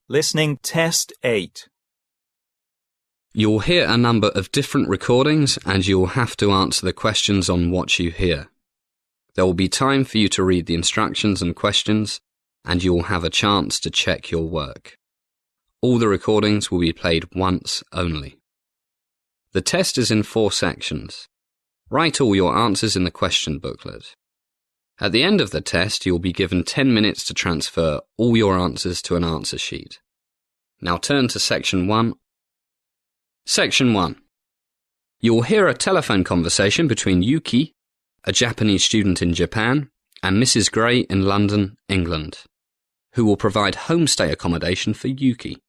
Listening Test 8. You'll hear a number of different recordings and you'll have to answer the questions on what you hear. There will be time for you to read the instructions and questions, and you'll have a chance to check your work. All the recordings will be played once only. The test is in 4 sections. Write all your answers in the question booklet. At the end of the test, you'll be given 10 minutes to transfer all your answers to an answer sheet. Now turn to Section 1. Section 1. You'll hear a telephone conversation between Yuki, a Japanese student in Japan, and Mrs. Gray in London, England, who will provide homestay accommodation for Yuki.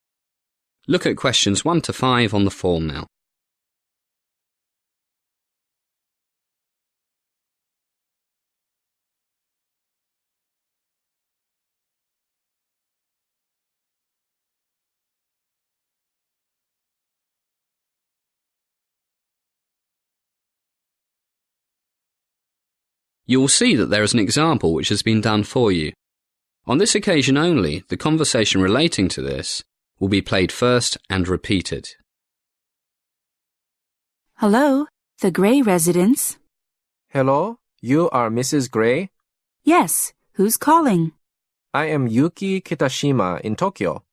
Look at questions 1 to 5 on the form now. You'll see that there is an example which has been done for you. On this occasion only, the conversation relating to this will be played first and repeated. Hello, the Gray residence. Hello, you are Mrs. Gray? Yes, who's calling? I am Yuki Kitashima in Tokyo.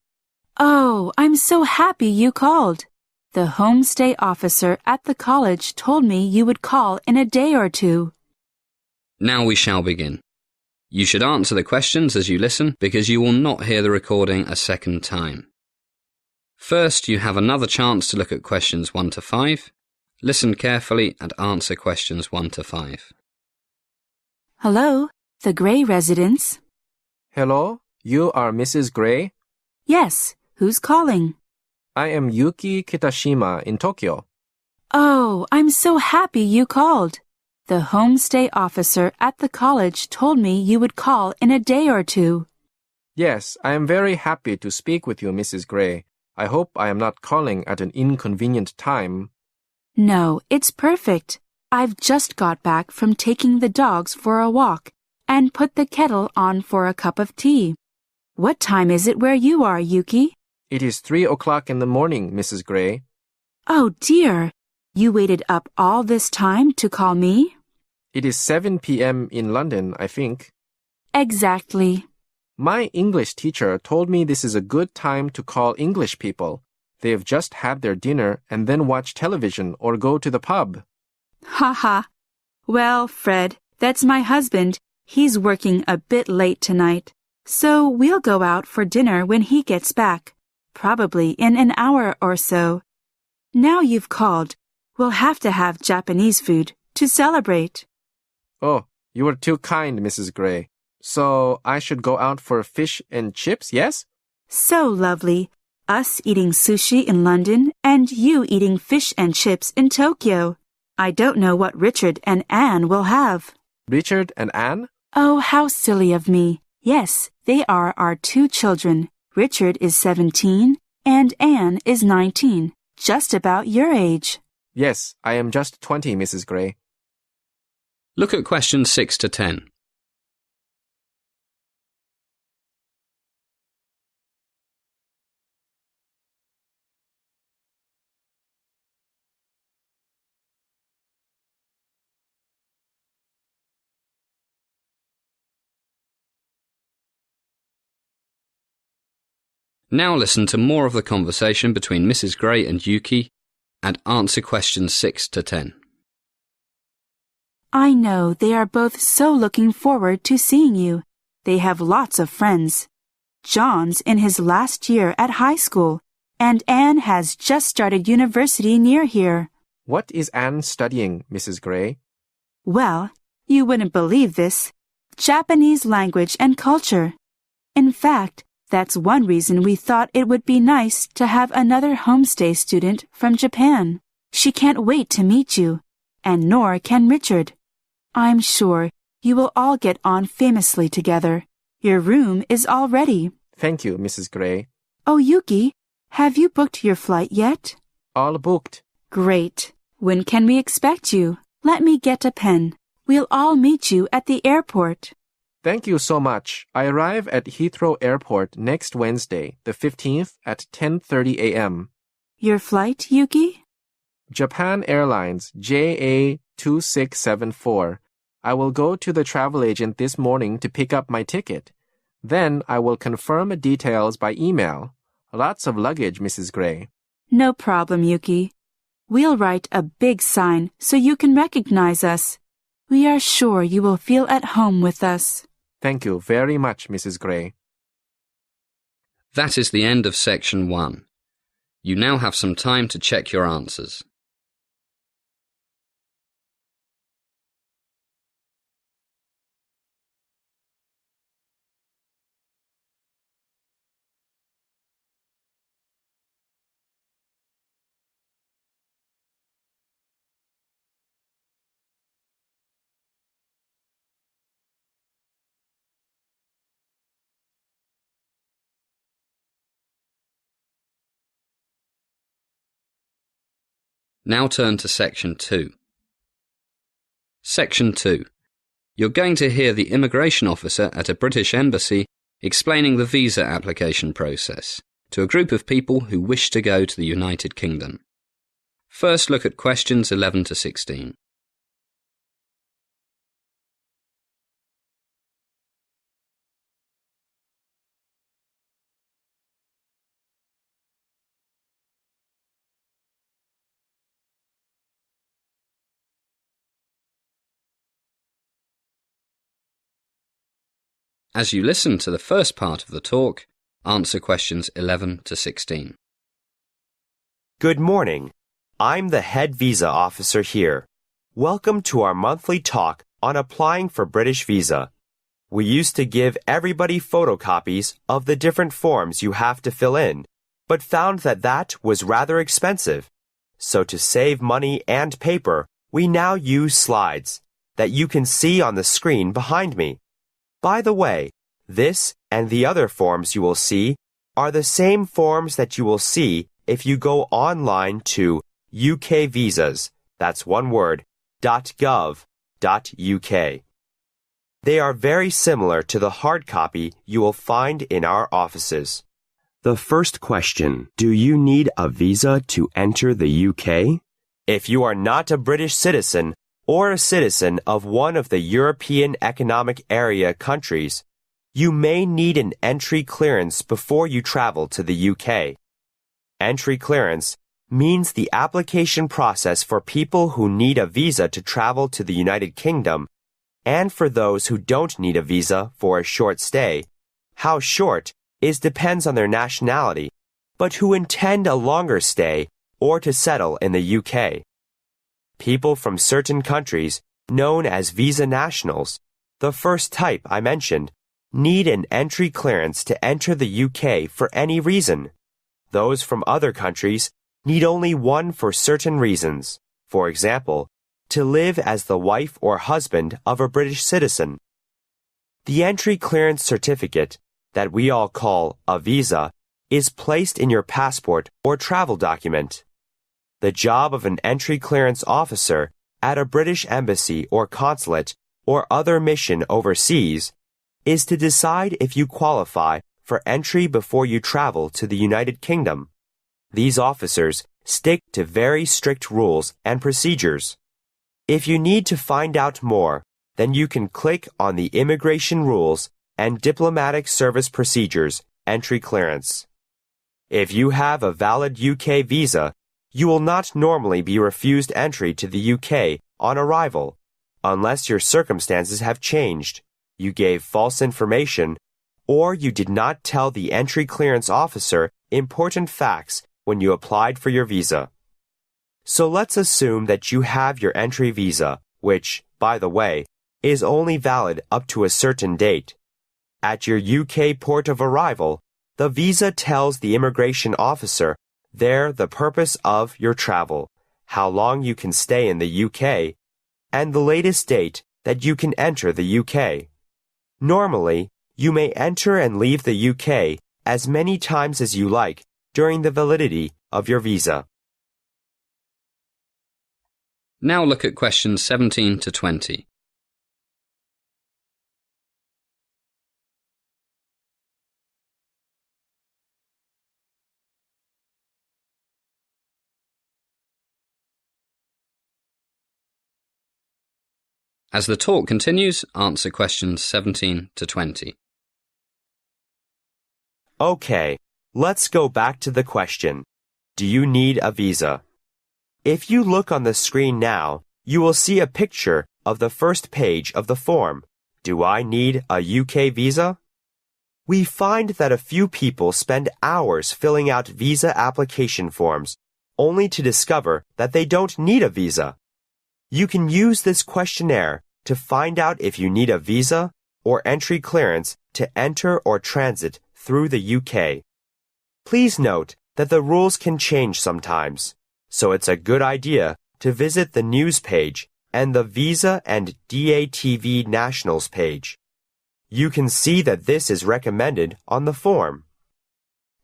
Oh, I'm so happy you called. The homestay officer at the college told me you would call in a day or two. Now we shall begin. You should answer the questions as you listen because you will not hear the recording a second time. First, you have another chance to look at questions 1 to 5. Listen carefully and answer questions 1 to 5. Hello, the Gray residence. Hello, you are Mrs. Gray? Yes, who's calling? I am Yuki Kitashima in Tokyo. Oh, I'm so happy you called. The homestay officer at the college told me you would call in a day or two. Yes, I am very happy to speak with you, Mrs. Gray. I hope I am not calling at an inconvenient time. No, it's perfect. I've just got back from taking the dogs for a walk and put the kettle on for a cup of tea. What time is it where you are, Yuki? It is 3 o'clock in the morning, Mrs. Gray. Oh, dear. You waited up all this time to call me? It is 7 p.m. in London, I think. Exactly. My English teacher told me this is a good time to call English people. They have just had their dinner and then watch television or go to the pub. Ha ha. Well, Fred, that's my husband. He's working a bit late tonight. So we'll go out for dinner when he gets back, probably in an hour or so. Now you've called, we'll have to have Japanese food to celebrate. Oh, you are too kind, Mrs. Gray. So I should go out for fish and chips, yes? So lovely. Us eating sushi in London and you eating fish and chips in Tokyo. I don't know what Richard and Anne will have. Richard and Anne? Oh, how silly of me. Yes, they are our 2 children. Richard is 17 and Anne is 19, just about your age. Yes, I am just 20, Mrs. Gray. Look at questions 6 to 10. Now listen to more of the conversation between Mrs. Gray and Yuki and answer questions 6 to 10. I know they are both so looking forward to seeing you. They have lots of friends. John's in his last year at high school, and Anne has just started university near here. What is Anne studying, Mrs. Gray? Well, you wouldn't believe this. Japanese language and culture. In fact, that's one reason we thought it would be nice to have another homestay student from Japan. She can't wait to meet you, and nor can Richard. I'm sure you will all get on famously together. Your room is all ready. Thank you, Mrs. Gray. Oh, Yuki, have you booked your flight yet? All booked. Great. When can we expect you? Let me get a pen. We'll all meet you at the airport. Thank you so much. I arrive at Heathrow Airport next Wednesday, the 15th at 10:30 a.m. Your flight, Yuki? Japan Airlines JA2674. I will go to the travel agent this morning to pick up my ticket. Then I will confirm details by email. Lots of luggage, Mrs. Gray. No problem, Yuki. We'll write a big sign so you can recognize us. We are sure you will feel at home with us. Thank you very much, Mrs. Gray. That is the end of section 1. You now have some time to check your answers. Now turn to section 2. Section 2. You're going to hear the immigration officer at a British embassy explaining the visa application process to a group of people who wish to go to the United Kingdom. First, look at questions 11 to 16. As you listen to the first part of the talk, answer questions 11 to 16. Good morning. I'm the head visa officer here. Welcome to our monthly talk on applying for British visa. We used to give everybody photocopies of the different forms you have to fill in, but found that that was rather expensive. So to save money and paper, we now use slides that you can see on the screen behind me. By the way, this and the other forms you will see are the same forms that you will see if you go online to UK Visas, that's one word, .gov.uk. They are very similar to the hard copy you will find in our offices. The first question, do you need a visa to enter the UK? If you are not a British citizen or a citizen of one of the European Economic Area countries, you may need an entry clearance before you travel to the UK. Entry clearance means the application process for people who need a visa to travel to the United Kingdom and for those who don't need a visa for a short stay. How short depends on their nationality, but who intend a longer stay or to settle in the UK. People from certain countries, known as visa nationals, the first type I mentioned, need an entry clearance to enter the UK for any reason. Those from other countries need only one for certain reasons. For example, to live as the wife or husband of a British citizen. The entry clearance certificate, that we all call a visa, is placed in your passport or travel document. The job of an entry clearance officer at a British embassy or consulate or other mission overseas is to decide if you qualify for entry before you travel to the United Kingdom. These officers stick to very strict rules and procedures. If you need to find out more, then you can click on the Immigration Rules and Diplomatic Service Procedures Entry Clearance. If you have a valid UK visa, you will not normally be refused entry to the UK on arrival, unless your circumstances have changed, you gave false information, or you did not tell the entry clearance officer important facts when you applied for your visa. So let's assume that you have your entry visa, which, by the way, is only valid up to a certain date. At your UK port of arrival, the visa tells the immigration officer there the purpose of your travel, how long you can stay in the UK, and the latest date that you can enter the UK. Normally, you may enter and leave the UK as many times as you like during the validity of your visa. Now look at questions 17 to 20. As the talk continues, answer questions 17 to 20. Okay, let's go back to the question. Do you need a visa? If you look on the screen now, you will see a picture of the first page of the form. Do I need a UK visa? We find that a few people spend hours filling out visa application forms, only to discover that they don't need a visa. You can use this questionnaire to find out if you need a visa or entry clearance to enter or transit through the UK. Please note that the rules can change sometimes, so it's a good idea to visit the news page and the Visa and DATV Nationals page. You can see that this is recommended on the form.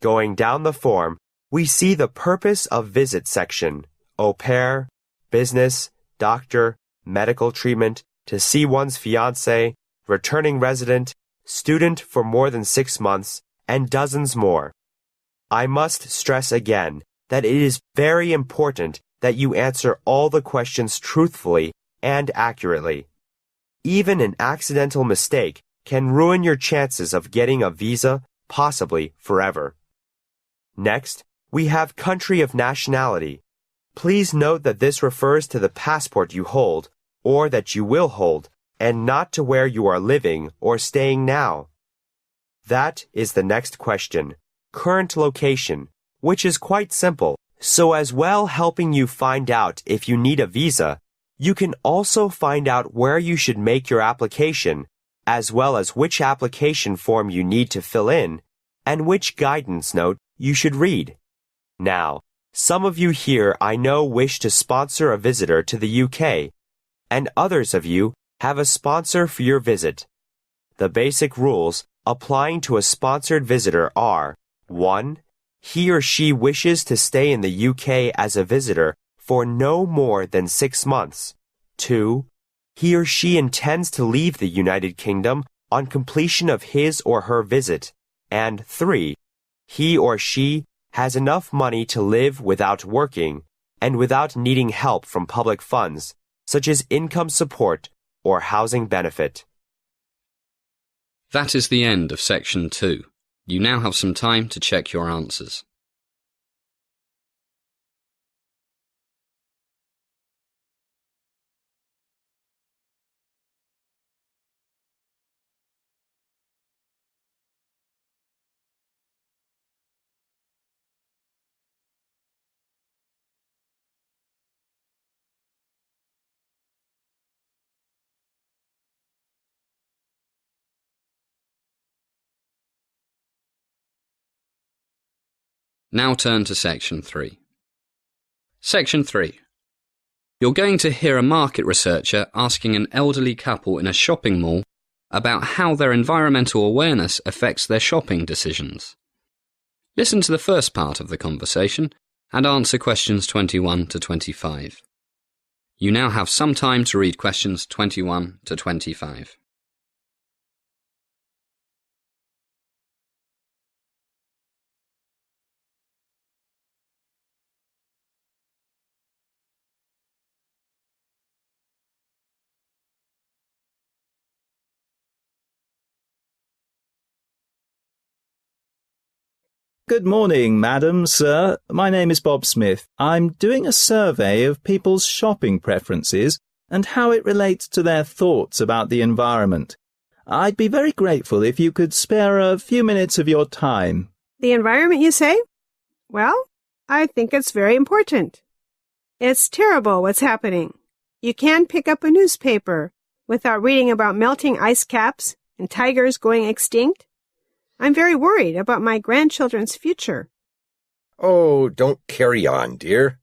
Going down the form, we see the purpose of visit section, au pair, business, doctor, medical treatment, to see one's fiancé, returning resident, student for more than 6 months, and dozens more. I must stress again that it is very important that you answer all the questions truthfully and accurately. Even an accidental mistake can ruin your chances of getting a visa, possibly forever. Next, we have country of nationality. Please note that this refers to the passport you hold or that you will hold, and not to where you are living or staying now. That is the next question, current location, which is quite simple. So as well helping you find out if you need a visa, you can also find out where you should make your application, as well as which application form you need to fill in, and which guidance note you should read. Now, some of you here I know wish to sponsor a visitor to the UK, and others of you have a sponsor for your visit. The basic rules applying to a sponsored visitor are: 1. He or she wishes to stay in the UK as a visitor for no more than 6 months. 2. He or she intends to leave the United Kingdom on completion of his or her visit. And 3. He or she has enough money to live without working and without needing help from public funds, such as income support or housing benefit. That is the end of section 2. You now have some time to check your answers. Now turn to section 3. Section 3. You're going to hear a market researcher asking an elderly couple in a shopping mall about how their environmental awareness affects their shopping decisions. Listen to the first part of the conversation and answer questions 21 to 25. You now have some time to read questions 21 to 25. Good morning, madam, sir. My name is Bob Smith. I'm doing a survey of people's shopping preferences and how it relates to their thoughts about the environment. I'd be very grateful if you could spare a few minutes of your time. The environment, you say? Well, I think it's very important. It's terrible what's happening. You can't pick up a newspaper without reading about melting ice caps and tigers going extinct. I'm very worried about my grandchildren's future. Oh, don't carry on, dear.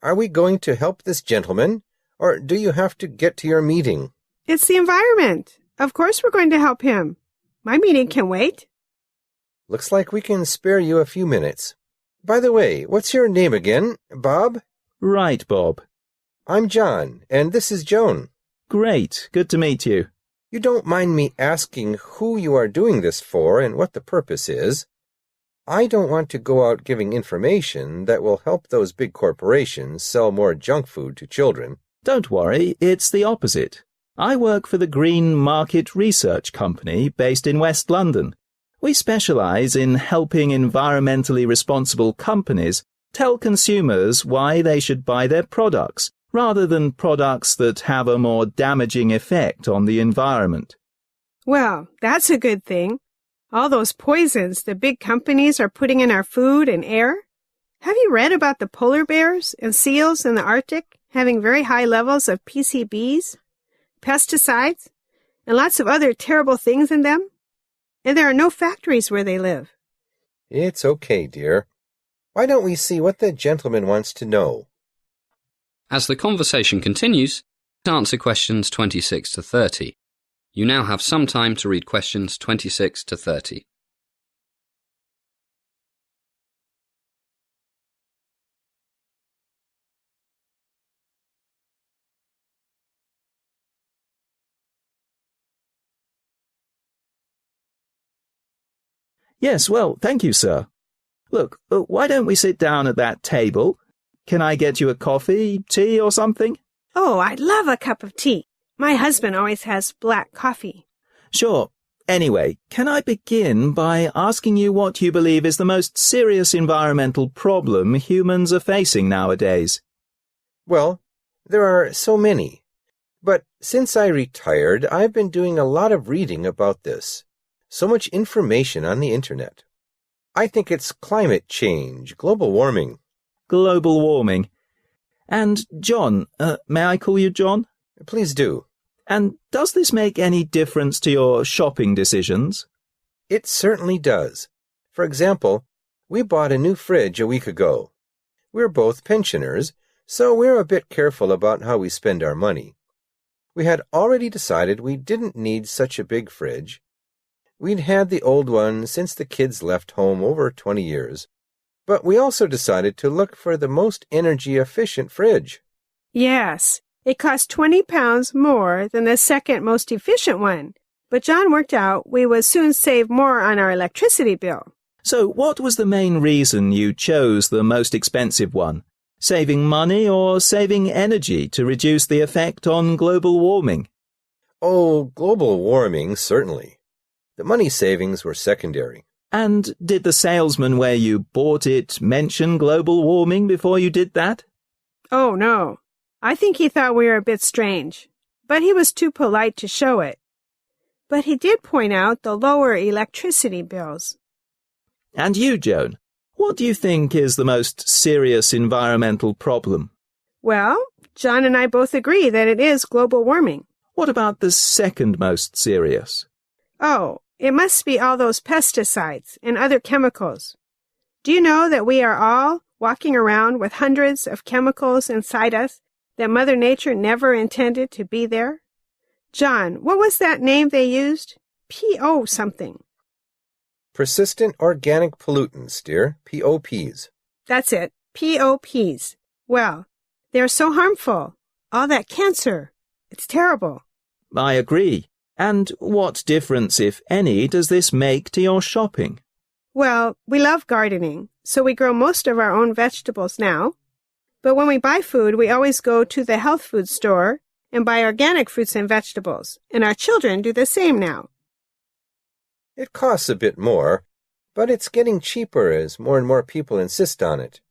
Are we going to help this gentleman, or do you have to get to your meeting? It's the environment. Of course we're going to help him. My meeting can wait. Looks like we can spare you a few minutes. By the way, what's your name again, Bob? Right, Bob. I'm John, and this is Joan. Great. Good to meet you. You don't mind me asking who you are doing this for and what the purpose is? I don't want to go out giving information that will help those big corporations sell more junk food to children. Don't worry, it's the opposite. I work for the Green Market Research Company based in West London. We specialise in helping environmentally responsible companies tell consumers why they should buy their products, rather than products that have a more damaging effect on the environment. Well, that's a good thing. All those poisons the big companies are putting in our food and air. Have you read about the polar bears and seals in the Arctic having very high levels of PCBs, pesticides, and lots of other terrible things in them? And there are no factories where they live. It's okay, dear. Why don't we see what the gentleman wants to know? As the conversation continues, answer questions 26 to 30. You now have some time to read questions 26 to 30. Yes, well, thank you, sir. Look, why don't we sit down at that table? Can I get you a coffee, tea, or something? Oh, I'd love a cup of tea. My husband always has black coffee. Sure. Anyway, can I begin by asking you what you believe is the most serious environmental problem humans are facing nowadays? Well, there are so many. But since I retired, I've been doing a lot of reading about this. So much information on the internet. I think it's climate change, global warming. Global warming. And John, may I call you John? Please do. And does this make any difference to your shopping decisions? It certainly does. For example, we bought a new fridge a week ago. We're both pensioners, so we're a bit careful about how we spend our money. We had already decided we didn't need such a big fridge. We'd had the old one since the kids left home over 20 years. But we also decided to look for the most energy-efficient fridge. Yes, it cost 20 pounds more than the second most efficient one. But John worked out we would soon save more on our electricity bill. So what was the main reason you chose the most expensive one? Saving money or saving energy to reduce the effect on global warming? Oh, global warming, certainly. The money savings were secondary. And did the salesman where you bought it mention global warming before you did that? Oh, no. I think he thought we were a bit strange, but he was too polite to show it. But he did point out the lower electricity bills. And you, Joan, what do you think is the most serious environmental problem? Well, John and I both agree that it is global warming. What about the second most serious? Oh, it must be all those pesticides and other chemicals. Do you know that we are all walking around with hundreds of chemicals inside us that Mother Nature never intended to be there? John, what was that name they used? P.O. something. Persistent organic pollutants, dear. POPs. That's it. POPs. Well, they're so harmful. All that cancer. It's terrible. I agree. And what difference, if any, does this make to your shopping? Well, we love gardening, so we grow most of our own vegetables now. But when we buy food, we always go to the health food store and buy organic fruits and vegetables, and our children do the same now. It costs a bit more, but it's getting cheaper as more and more people insist on it.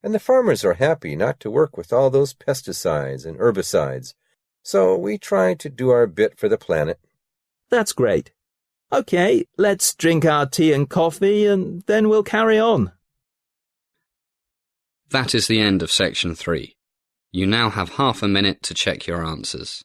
And the farmers are happy not to work with all those pesticides and herbicides. So we try to do our bit for the planet. That's great. Okay, let's drink our tea and coffee and then we'll carry on. That is the end of section 3. You now have half a minute to check your answers.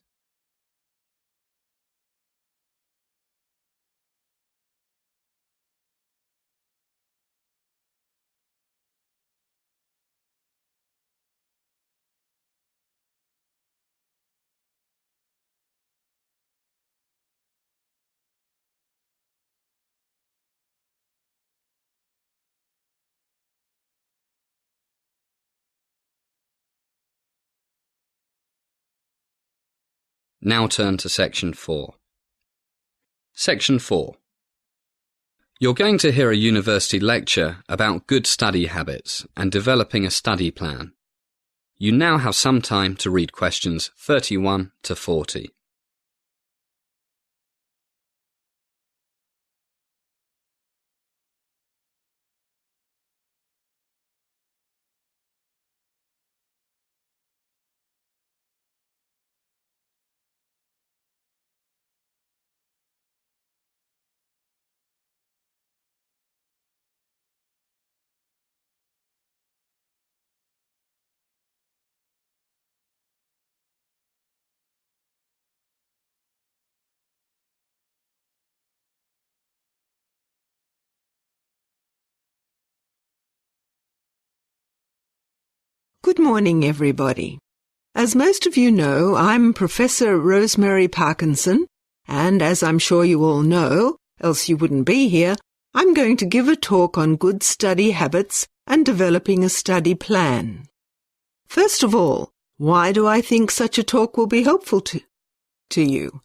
Now turn to section 4. Section 4. You're going to hear a university lecture about good study habits and developing a study plan. You now have some time to read questions 31 to 40. Good morning, everybody. As most of you know, I'm Professor Rosemary Parkinson, and as I'm sure you all know, else you wouldn't be here, I'm going to give a talk on good study habits and developing a study plan. First of all, why do I think such a talk will be helpful to you?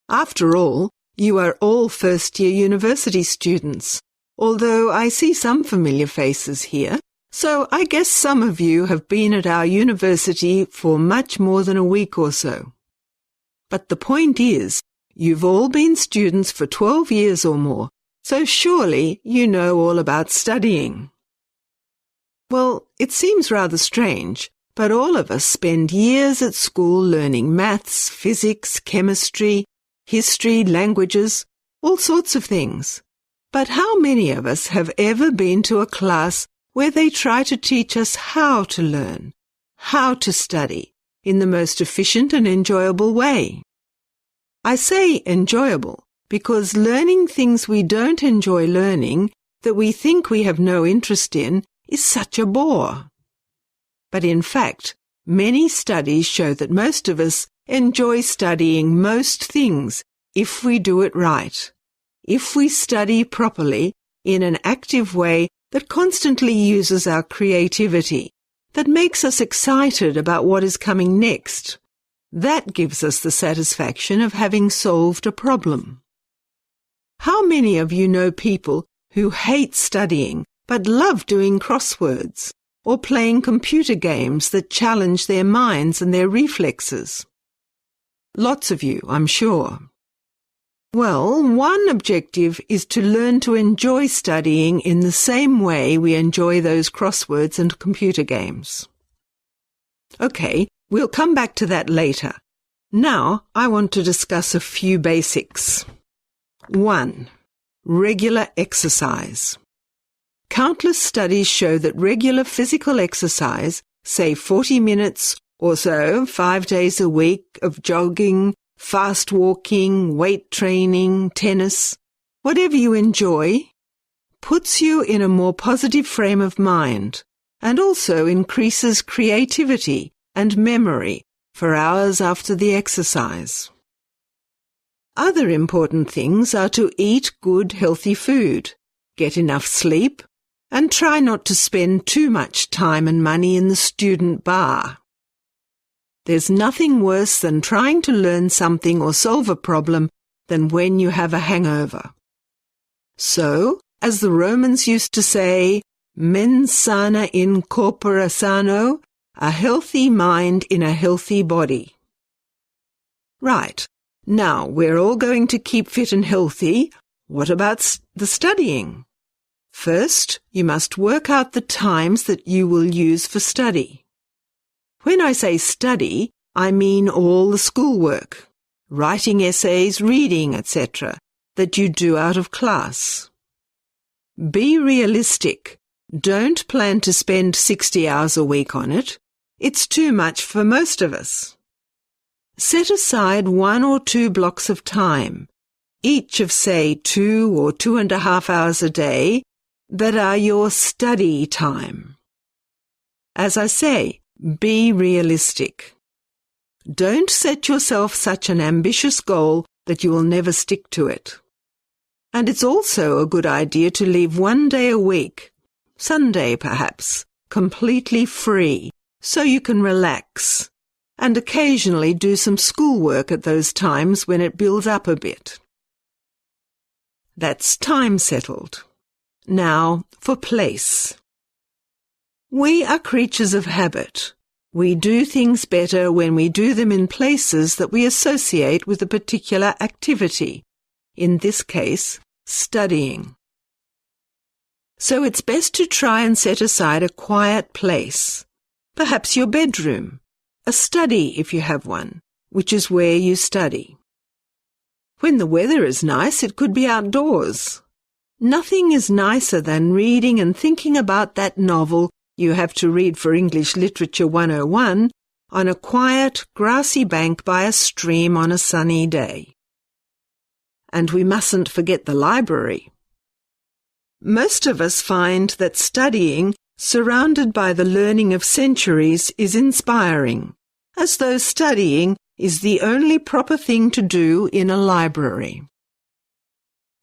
After all, you are all first-year university students, although I see some familiar faces here, so I guess some of you have been at our university for much more than a week or so. But the point is, you've all been students for 12 years or more, so surely you know all about studying. Well, it seems rather strange, but all of us spend years at school learning maths, physics, chemistry, history, languages, all sorts of things. But how many of us have ever been to a class where they try to teach us how to learn, how to study, in the most efficient and enjoyable way? I say enjoyable because learning things we don't enjoy learning, that we think we have no interest in, is such a bore. But in fact, many studies show that most of us enjoy studying most things if we do it right, if we study properly in an active way that constantly uses our creativity, that makes us excited about what is coming next. That gives us the satisfaction of having solved a problem. How many of you know people who hate studying but love doing crosswords or playing computer games that challenge their minds and their reflexes? Lots of you, I'm sure. Well, one objective is to learn to enjoy studying in the same way we enjoy those crosswords and computer games. Okay, we'll come back to that later. Now, I want to discuss a few basics. 1. Regular exercise. Countless studies show that regular physical exercise, say 40 minutes or so, 5 days a week of jogging, fast walking, weight training, tennis, whatever you enjoy, puts you in a more positive frame of mind and also increases creativity and memory for hours after the exercise. Other important things are to eat good, healthy food, get enough sleep, and try not to spend too much time and money in the student bar. There's nothing worse than trying to learn something or solve a problem than when you have a hangover. So, as the Romans used to say, mens sana in corpore sano, a healthy mind in a healthy body. Right, now we're all going to keep fit and healthy. What about the studying? First, you must work out the times that you will use for study. When I say study, I mean all the schoolwork, writing essays, reading, etc., that you do out of class. Be realistic. Don't plan to spend 60 hours a week on it. It's too much for most of us. Set aside 1 or 2 blocks of time, each of, say, 2 or 2.5 hours a day, that are your study time. As I say, be realistic. Don't set yourself such an ambitious goal that you will never stick to it. And it's also a good idea to leave 1 day a week, Sunday perhaps, completely free, so you can relax, and occasionally do some schoolwork at those times when it builds up a bit. That's time settled. Now for place. We are creatures of habit. We do things better when we do them in places that we associate with a particular activity, in this case, studying. So it's best to try and set aside a quiet place, perhaps your bedroom, a study if you have one, which is where you study. When the weather is nice, it could be outdoors. Nothing is nicer than reading and thinking about that novel you have to read for English Literature 101 on a quiet, grassy bank by a stream on a sunny day. And we mustn't forget the library. Most of us find that studying surrounded by the learning of centuries, is inspiring, as though studying is the only proper thing to do in a library.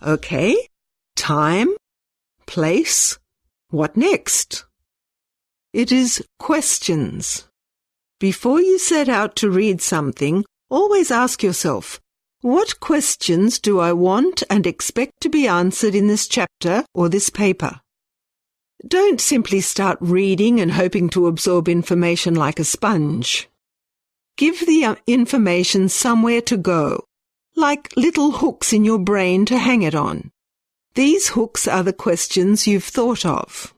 Okay, time, place, what next? It is questions. Before you set out to read something, always ask yourself, what questions do I want and expect to be answered in this chapter or this paper? Don't simply start reading and hoping to absorb information like a sponge. Give the information somewhere to go, like little hooks in your brain to hang it on. These hooks are the questions you've thought of.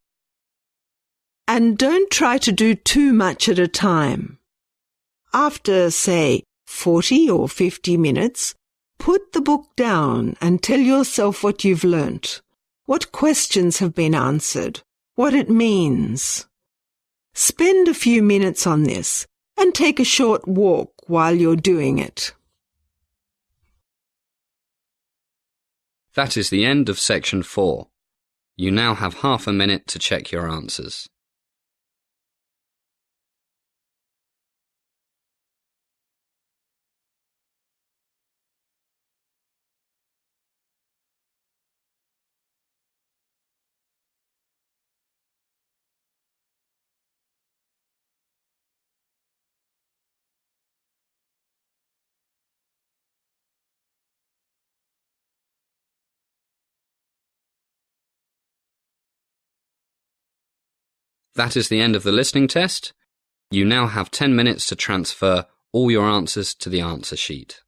And don't try to do too much at a time. After, say, 40 or 50 minutes, put the book down and tell yourself what you've learnt, what questions have been answered, what it means. Spend a few minutes on this and take a short walk while you're doing it. That is the end of section 4. You now have half a minute to check your answers. That is the end of the listening test. You now have 10 minutes to transfer all your answers to the answer sheet.